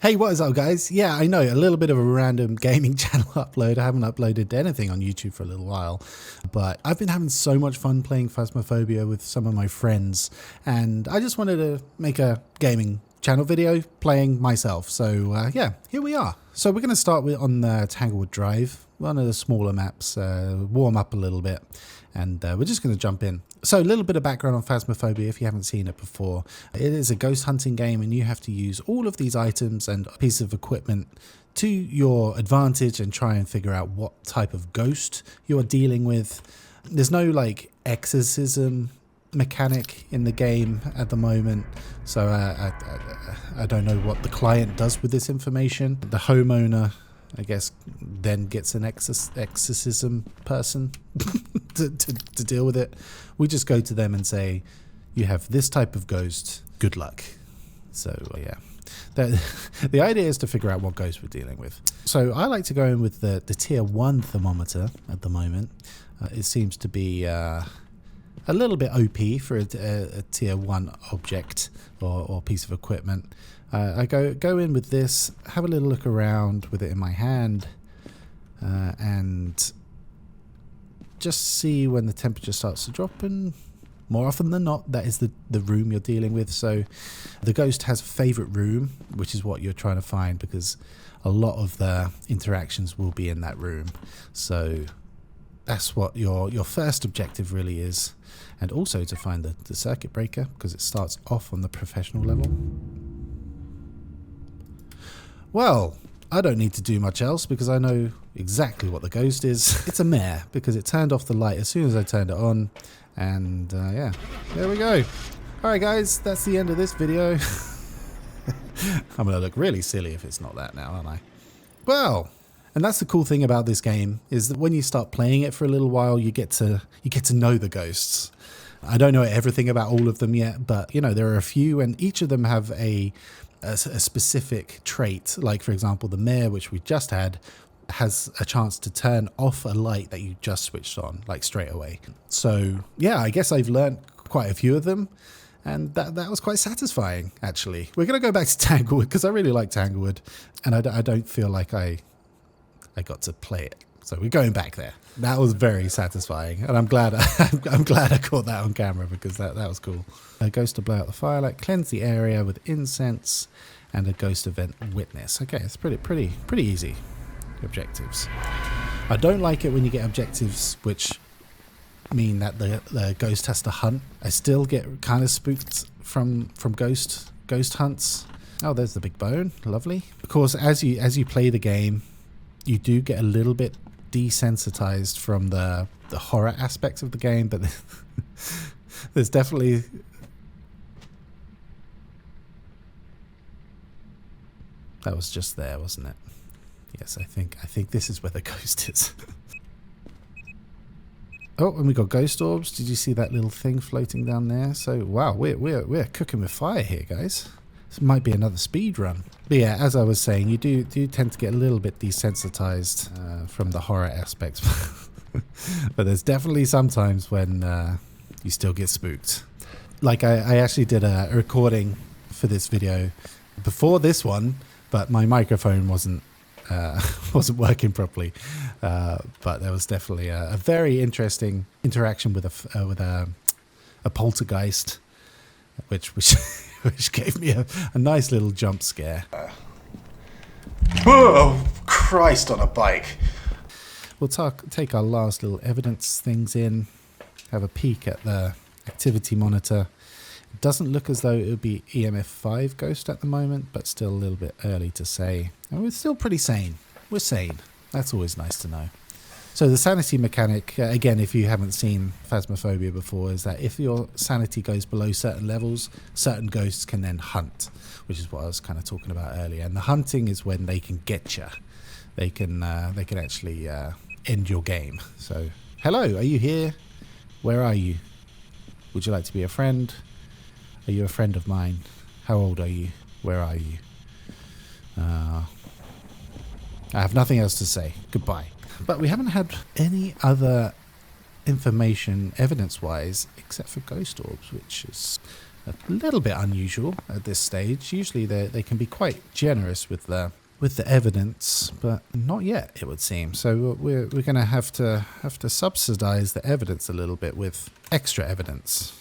Hey, what is up, guys? Yeah, I know, a little bit of a random gaming channel upload. I haven't uploaded anything on YouTube for a little while, but I've been having so much fun playing Phasmophobia with some of my friends, and I just wanted to make a gaming channel video playing myself. So yeah, here we are. So we're going to start with on the Tanglewood Drive, one of the smaller maps, warm up a little bit, and we're just going to jump in. So a little bit of background on Phasmophobia if you haven't seen it before. It is a ghost hunting game, and you have to use all of these items and pieces of equipment to your advantage and try and figure out what type of ghost you're dealing with. There's no like exorcism mechanic in the game at the moment, so I don't know what the client does with this information. The homeowner, I guess, then gets an exorcism person to deal with it. We just go to them and say, you have this type of ghost, good luck. So yeah, the idea is to figure out what ghost we're dealing with. So I like to go in with the tier 1 thermometer at the moment. It seems to be a little bit OP for a tier 1 object or piece of equipment. I go in with this, have a little look around with it in my hand, and just see when the temperature starts to drop, and more often than not, that is the room you're dealing with. So the ghost has a favorite room, which is what you're trying to find, because a lot of the interactions will be in that room. So that's what your first objective really is, and also to find the circuit breaker, because it starts off on the professional level. Well, I don't need to do much else because I know exactly what the ghost is. It's a mare, because it turned off the light as soon as I turned it on, and yeah, there we go. Alright guys, that's the end of this video. I'm gonna look really silly if it's not that now, aren't I? Well, and that's the cool thing about this game, is that when you start playing it for a little while, you get to know the ghosts. I don't know everything about all of them yet, but you know, there are a few, and each of them have a specific trait. Like for example, the mare, which we just had, has a chance to turn off a light that you just switched on, like straight away. So yeah, I guess I've learned quite a few of them, and that was quite satisfying actually. We're gonna go back to Tanglewood because I really like Tanglewood, and I don't feel like I got to play it. So we're going back there. That was very satisfying, and I'm glad I'm glad I caught that on camera, because that was cool. A ghost to blow out the firelight, cleanse the area with incense, and a ghost event witness. Okay, it's pretty easy objectives. I don't like it when you get objectives which mean that the ghost has to hunt. I still get kind of spooked from ghost hunts. Oh, there's the big bone. Lovely. Of course, as you play the game, you do get a little bit desensitized from the horror aspects of the game, but there's definitely that was just there, wasn't it? Yes, I think this is where the ghost is. Oh, and we got ghost orbs. Did you see that little thing floating down there? So wow, we're cooking with fire here, guys. This might be another speed run. But yeah, as I was saying, you do tend to get a little bit desensitized from the horror aspects. But there's definitely sometimes when you still get spooked. Like I actually did a recording for this video before this one, but my microphone wasn't working properly. But there was definitely a very interesting interaction with a poltergeist, which gave me a nice little jump scare. Oh, Christ on a bike. We'll take our last little evidence things in, have a peek at the activity monitor. It doesn't look as though it would be EMF 5 ghost at the moment, but still a little bit early to say. And we're still pretty sane. We're sane. That's always nice to know. So the sanity mechanic, again, if you haven't seen Phasmophobia before, is that if your sanity goes below certain levels, certain ghosts can then hunt, which is what I was kind of talking about earlier. And the hunting is when they can get you. They can actually end your game. So, hello, are you here? Where are you? Would you like to be a friend? Are you a friend of mine? How old are you? Where are you? I have nothing else to say. Goodbye. But we haven't had any other information evidence-wise except for ghost orbs, which is a little bit unusual at this stage. Usually they can be quite generous with the evidence, but not yet, it would seem. So we're going to have to subsidize the evidence a little bit with extra evidence.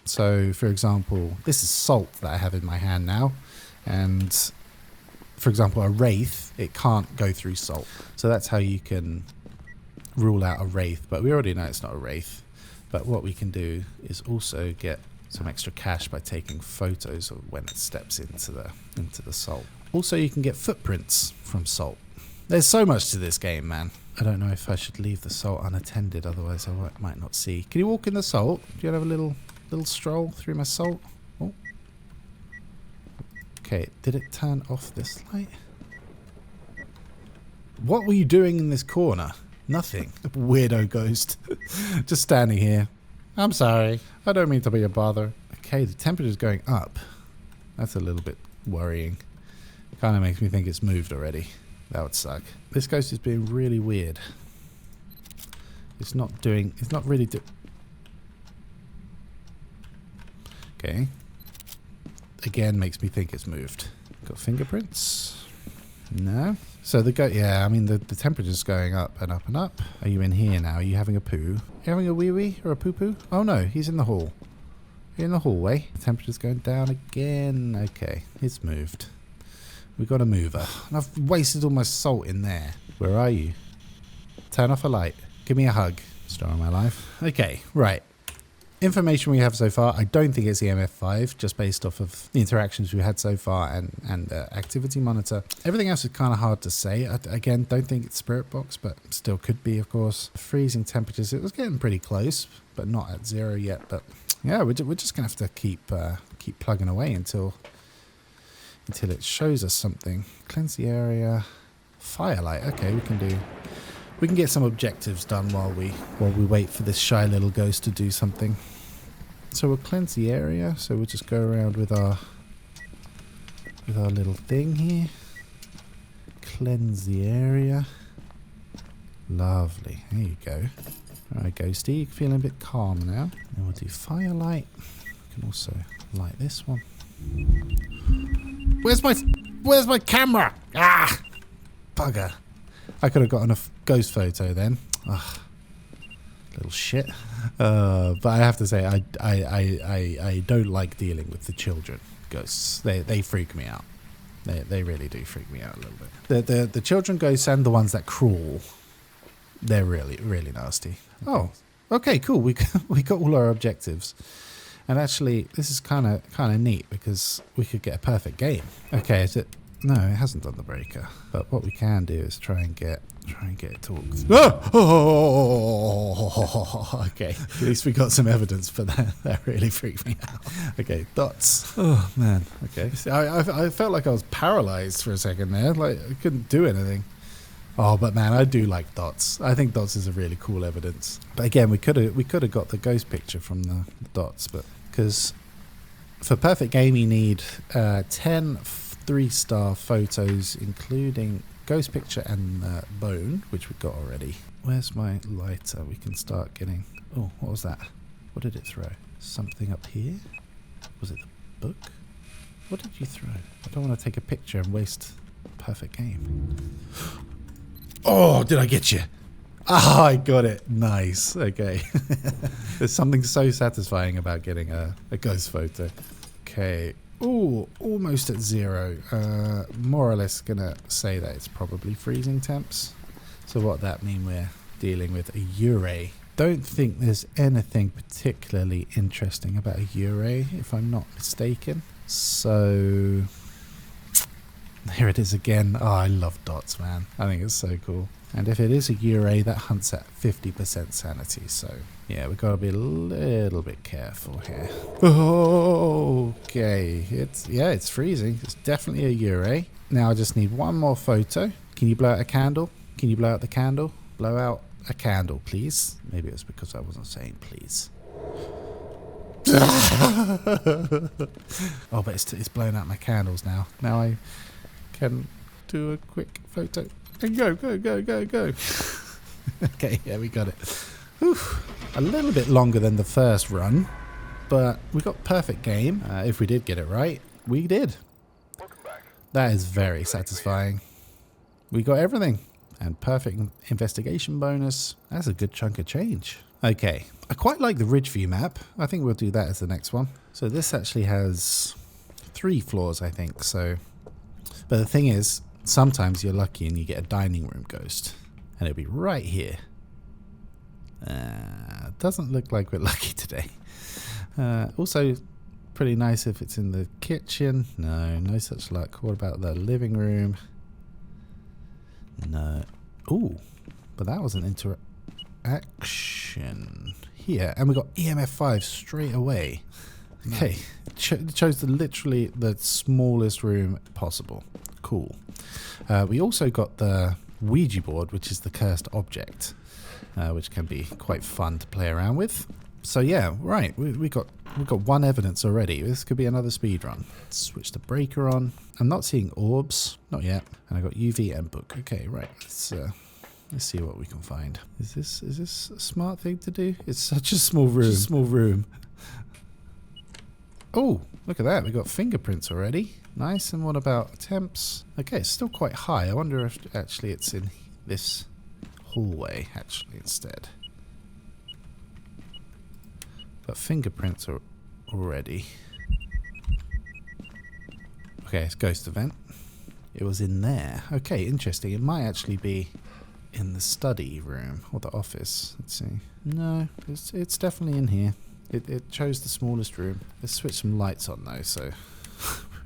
So, for example, this is salt that I have in my hand now, and for example, a wraith, it can't go through salt. So that's how you can rule out a wraith, but we already know it's not a wraith. But what we can do is also get some extra cash by taking photos of when it steps into the salt. Also, you can get footprints from salt. There's so much to this game, man. I don't know if I should leave the salt unattended, otherwise I might not see. Can you walk in the salt? Do you have a little stroll through my salt? Oh. Okay, did it turn off this light? What were you doing in this corner? Nothing. Weirdo ghost. Just standing here. I'm sorry. I don't mean to be a bother. Okay, the temperature's going up. That's a little bit worrying. Kind of makes me think it's moved already. That would suck. This ghost is being really weird. It's not really okay. Again, makes me think it's moved. Got fingerprints? No. So yeah, I mean the temperature's going up and up and up. Are you in here now? Are you having a poo? Are you having a wee wee or a poo poo? Oh no, he's in the hall. You're in the hallway. The temperature's going down again. Okay, it's moved. We've got a mover. And I've wasted all my salt in there. Where are you? Turn off a light. Give me a hug. Story of my life. Okay, right. Information we have so far, I don't think it's EMF5, just based off of the interactions we had so far and activity monitor. Everything else is kind of hard to say. Again, don't think it's spirit box, but still could be, of course. Freezing temperatures, it was getting pretty close, but not at 0 yet. But yeah, we're just going to have to keep plugging away until it shows us something. Cleanse the area. Firelight, okay, we can get some objectives done while we wait for this shy little ghost to do something. So we'll cleanse the area. So we'll just go around with our little thing here. Cleanse the area. Lovely. There you go. All right, ghosty, you're feeling a bit calm now. And we'll do firelight. We can also light this one. Where's my camera? Ah, bugger. I could have gotten a ghost photo then. Ugh, little shit. But I have to say, I don't like dealing with the children ghosts. They freak me out. They really do freak me out a little bit. The children ghosts and the ones that crawl, they're really, really nasty. Oh, okay, cool. We got all our objectives. And actually, this is kind of neat because we could get a perfect game. Okay, is it? No, it hasn't done the breaker. But what we can do is try and get it to walk. Oh! Okay, at least we got some evidence for that. That really freaked me out. Okay, dots. Oh man. Okay, I felt like I was paralyzed for a second there. Like I couldn't do anything. Oh, but man, I do like dots. I think dots is a really cool evidence. But again, we could have got the ghost picture from the dots, but because for perfect game you need 10 3-star photos, including ghost picture and bone, which we've got already. Where's my lighter? We can start getting. Oh, what was that? What did it throw? Something up here? Was it the book? What did you throw? I don't want to take a picture and waste perfect game. Oh, did I get you? Ah, I got it. Nice. Okay. There's something so satisfying about getting a ghost photo. Okay. Ooh, almost at 0. More or less gonna say that it's probably freezing temps. So what that mean, we're dealing with a Ure. Don't think there's anything particularly interesting about a Ure, if I'm not mistaken. So here it is again. Oh, I love dots, man. I think it's so cool. And if it is a Ure, that hunts at 50% sanity. So yeah, we've got to be a little bit careful here. Oh, okay. It's freezing. It's definitely a Ure. Now I just need one more photo. Can you blow out a candle? Can you blow out the candle? Blow out a candle, please. Maybe it was because I wasn't saying please. Oh, but it's blowing out my candles now. Now I can do a quick photo. And go. Okay, yeah, we got it. Whew. A little bit longer than the first run. but we got perfect game. If we did get it right, we did. That is very satisfying. We got everything. And perfect investigation bonus. That's a good chunk of change. Okay, I quite like the Ridgeview map. I think we'll do that as the next one. So this actually has 3 floors, I think. So, but the thing is, sometimes you're lucky and you get a dining room ghost. And it'll be right here. Doesn't look like we're lucky today. Also, pretty nice if it's in the kitchen. No, no such luck. What about the living room? No. Ooh, but that was an interaction here. And we got EMF 5 straight away. Okay, chose literally the smallest room possible. Cool. We also got the Ouija board, which is the cursed object, which can be quite fun to play around with. So yeah, right, we got 1 evidence already. This could be another speed run. Switch the breaker on. I'm not seeing orbs, not yet. And I got UV and book. Okay, right. Let's see what we can find. Is this a smart thing to do? It's such a small room. Oh, look at that. We got fingerprints already. Nice. And what about attempts? Okay, it's still quite high. I wonder if actually it's in this hallway actually instead. But fingerprints are already. Okay, it's ghost event. It was in there. Okay, interesting. It might actually be in the study room or the office. Let's see. No, it's definitely in here. It chose the smallest room. Let's switch some lights on though, so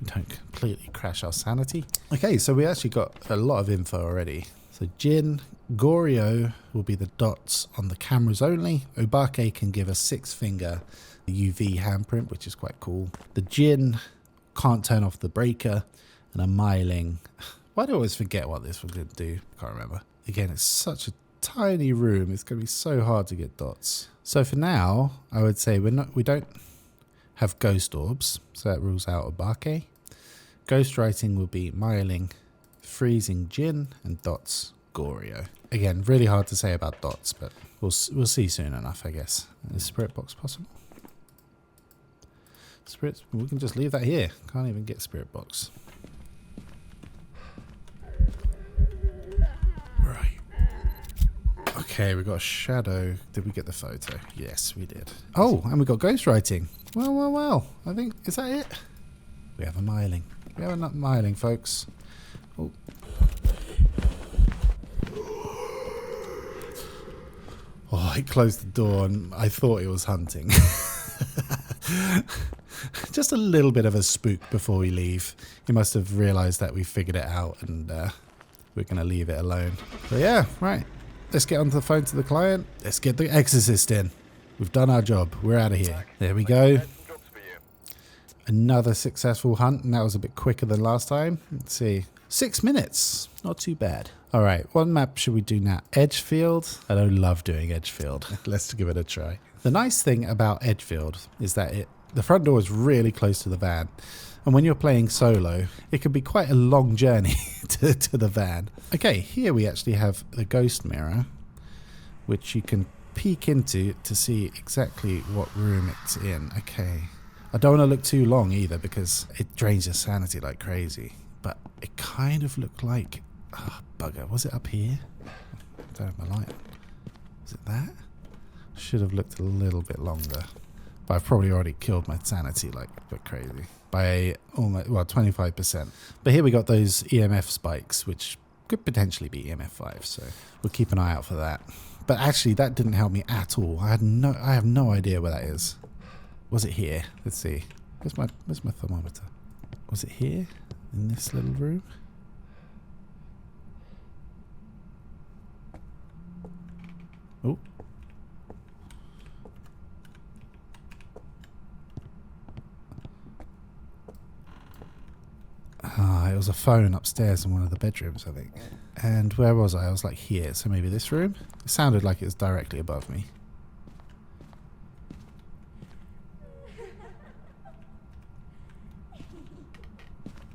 we don't completely crash our sanity. Okay, so we actually got a lot of info already. So Jin, Goryo will be the dots on the cameras only. Obake can give a 6-finger UV handprint, which is quite cool. The Jin can't turn off the breaker. And a Myling. Why do I always forget what this was going to do? Can't remember. Again, it's such a tiny room. It's going to be so hard to get dots. So for now, I would say we don't have ghost orbs. So that rules out Obake. Ghost writing will be Myling, freezing Jin, and dots Goryo. Again, really hard to say about dots, but we'll see soon enough, I guess. Is spirit box possible? Spirits, we can just leave that here. Can't even get spirit box. Right. Okay, we got a shadow. Did we get the photo? Yes, we did. Oh, and we got ghost writing. Well. I think, is that it? We have a Myling. We have a Myling, folks. Oh. Oh, I closed the door and I thought it was hunting. Just a little bit of a spook before we leave. He must have realised that we figured it out and we're going to leave it alone. But yeah, right. Let's get onto the phone to the client. Let's get the exorcist in. We've done our job. We're out of here. There we go. Another successful hunt, and that was a bit quicker than last time. Let's see. 6 minutes. Not too bad. All right, what map should we do now? Edgefield? I don't love doing Edgefield. Let's give it a try. The nice thing about Edgefield is that the front door is really close to the van. And when you're playing solo, it can be quite a long journey to the van. Okay, here we actually have the ghost mirror, which you can peek into to see exactly what room it's in. Okay. I don't want to look too long either because it drains your sanity like crazy. But it kind of looked like... Oh, bugger. Was it up here? I don't have my light on. Was it that? Should have looked a little bit longer. But I've probably already killed my sanity like crazy. By almost, well, 25%. But here we got those EMF spikes, which could potentially be EMF 5. So we'll keep an eye out for that. But actually, that didn't help me at all. I have no idea where that is. Was it here? Let's see. Where's my thermometer? Was it here? In this little room? Oh. Ah, it was a phone upstairs in one of the bedrooms, I think. And where was I? I was like here, so maybe this room? It sounded like it was directly above me.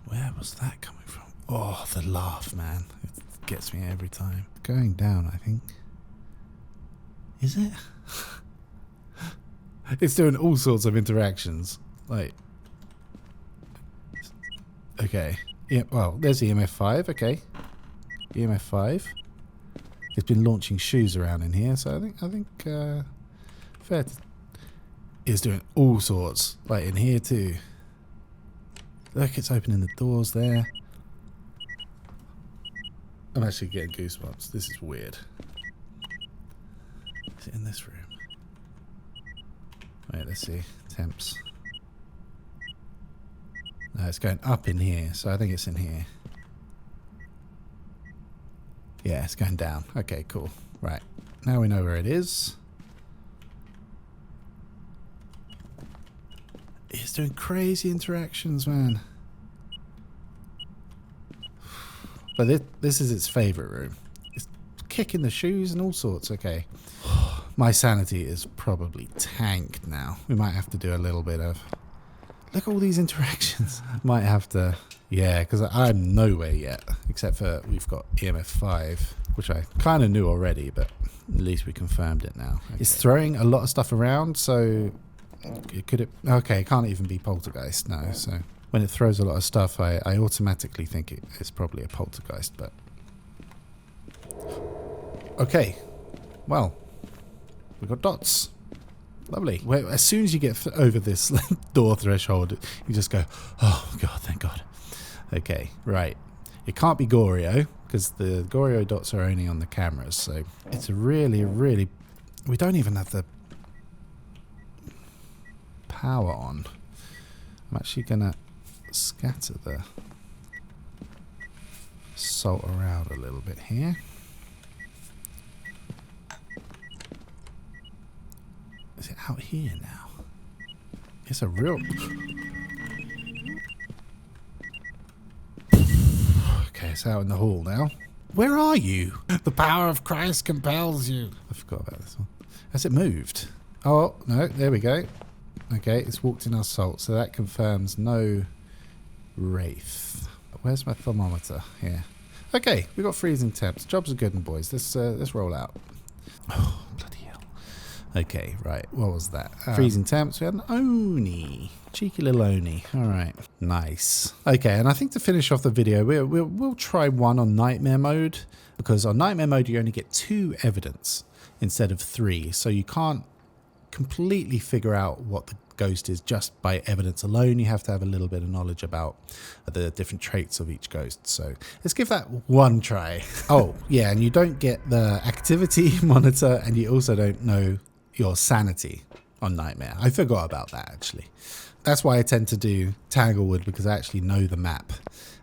Where was that coming from? Oh, the laugh, man. It gets me every time. Going down, I think. Is it? It's doing all sorts of interactions. Like, okay. Yeah, well, there's EMF 5, okay. EMF 5. It's been launching shoes around in here, so I think fair to, it's doing all sorts, like in here too. Look, it's opening the doors there. I'm actually getting goosebumps. This is weird. Is it in this room? Wait, let's see. Temps. No, it's going up in here, so I think it's in here. Yeah, it's going down. Okay, cool. Right. Now we know where it is. It's doing crazy interactions, man. But this is its favourite room. It's kicking the shoes and all sorts. Okay. My sanity is probably tanked now. We might have to do a little bit of... Look at all these interactions. Might have to... Yeah, because I'm nowhere yet. Except for we've got EMF 5, which I kind of knew already, but at least we confirmed it now. Okay. It's throwing a lot of stuff around, so... Could it... Okay, it can't even be poltergeist, no. So when it throws a lot of stuff, I automatically think it's probably a poltergeist, but... Okay. Well, we've got dots. Lovely. Well, as soon as you get over this door threshold, you just go, oh, God, thank God. Okay, right. It can't be Goryo, because the Goryo dots are only on the cameras, so it's a really, really... We don't even have the power on. I'm actually going to scatter the salt around a little bit here. Is it out here now? It's a real... Okay, it's out in the hall now. Where are you? The power of Christ compels you. I forgot about this one. Has it moved? Oh, no, there we go. Okay, it's walked in our salt, so that confirms no wraith. Where's my thermometer? Here. Okay, we got freezing temps. Jobs are good, and boys. Let's roll out. Oh, bloody hell. Okay, right. What was that? Freezing temps. We had an Oni. Cheeky little Oni. All right. Nice. Okay, and I think to finish off the video, we'll try one on nightmare mode, because on nightmare mode you only get 2 evidence instead of 3, so you can't completely figure out what the ghost is just by evidence alone. You have to have a little bit of knowledge about the different traits of each ghost. So let's give that one try. Oh, yeah, and you don't get the activity monitor, and you also don't know your sanity on Nightmare. I forgot about that, actually. That's why I tend to do Tanglewood, because I actually know the map,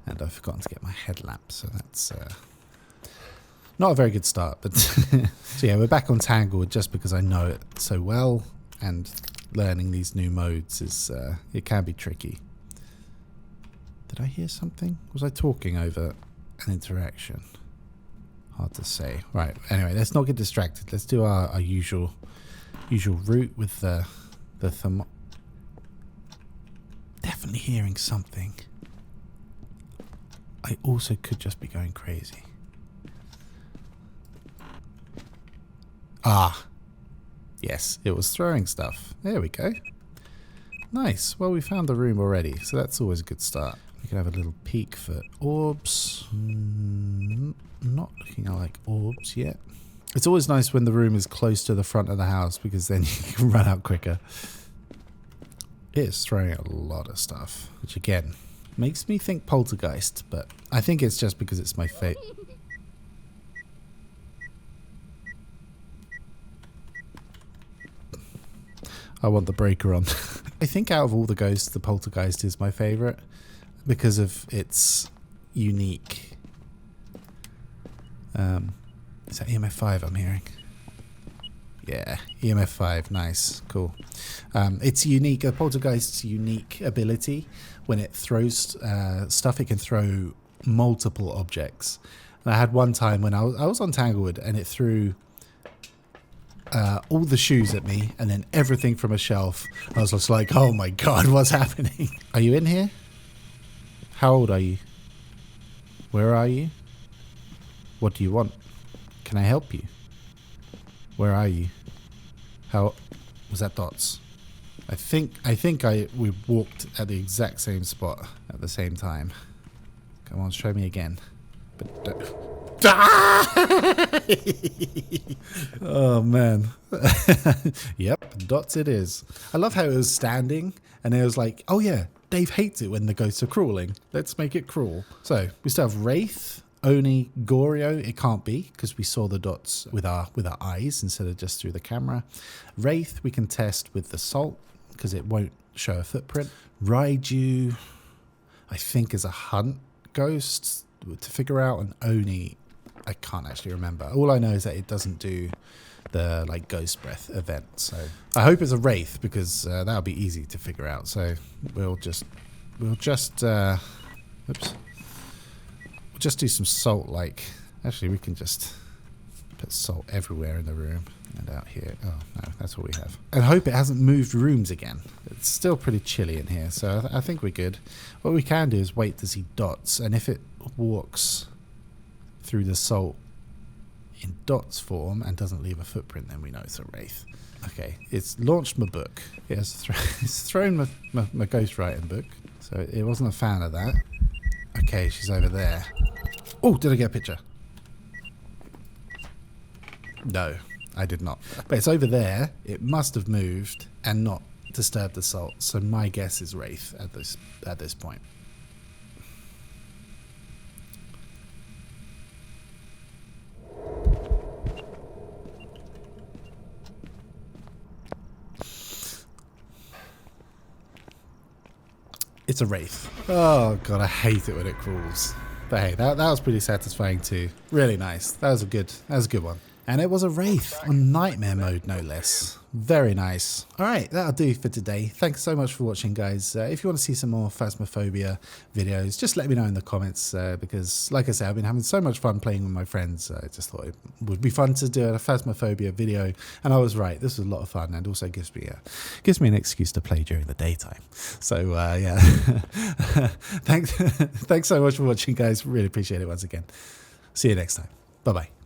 and I've forgotten to get my headlamp, so that's not a very good start. But so yeah, we're back on Tanglewood just because I know it so well, and learning these new modes is it can be tricky. Did I hear something? Was I talking over an interaction? Hard to say. Right, anyway, let's not get distracted. Let's do our usual route with the thermo... Definitely hearing something. I also could just be going crazy. Ah, yes, it was throwing stuff. There we go. Nice. Well, we found the room already, so that's always a good start. We can have a little peek for orbs. Not looking like orbs yet. It's always nice when the room is close to the front of the house, because then you can run out quicker. It is throwing a lot of stuff, which again makes me think poltergeist, but I think it's just because it's my fate. I want the breaker on. I think out of all the ghosts, the poltergeist is my favourite because of its unique... is that EMF 5 I'm hearing? Yeah, EMF 5, nice, cool. It's unique, a poltergeist's unique ability, when it throws stuff, it can throw multiple objects. And I had one time when I was on Tanglewood, and it threw all the shoes at me, and then everything from a shelf. I was just like, oh my God, what's happening? Are you in here? How old are you? Where are you? What do you want? Can I help you? Where are you? How... Was that dots? We walked at the exact same spot at the same time. Come on, show me again. But oh man. Yep, dots it is. I love how it was standing and it was like, oh yeah, Dave hates it when the ghosts are crawling. Let's make it crawl. So we still have Wraith, Oni, Goryo. It can't be because we saw the dots with our eyes instead of just through the camera. Wraith we can test with the salt because it won't show a footprint. Raiju I think is a hunt ghost to figure out, and Oni I can't actually remember. All I know is that it doesn't do the like ghost breath event. So I hope it's a Wraith because that'll be easy to figure out. So we'll just do some salt. Like actually we can just put salt everywhere in the room and out here. Oh no, that's what we have. And hope it hasn't moved rooms again. It's still pretty chilly in here, so I think we're good. What we can do is wait to see dots, and if it walks through the salt in dots form and doesn't leave a footprint, then we know it's a Wraith. Okay, it's launched my book. It's thrown my ghostwriting book, so it wasn't a fan of that. Okay, she's over there. Oh, did I get a picture? No, I did not. But it's over there. It must have moved and not disturbed the salt. So my guess is Wraith at this point. It's a Wraith. Oh god, I hate it when it crawls. But hey, that was pretty satisfying too. Really nice. That was a good one. And it was a Wraith on Nightmare mode, no less. Very nice. Alright, that'll do for today. Thanks so much for watching, guys. If you want to see some more Phasmophobia videos, just let me know in the comments, because, like I said, I've been having so much fun playing with my friends. I just thought it would be fun to do a Phasmophobia video, and I was right. This was a lot of fun, and also gives me an excuse to play during the daytime. So, yeah. Thanks so much for watching, guys. Really appreciate it once again. See you next time. Bye-bye.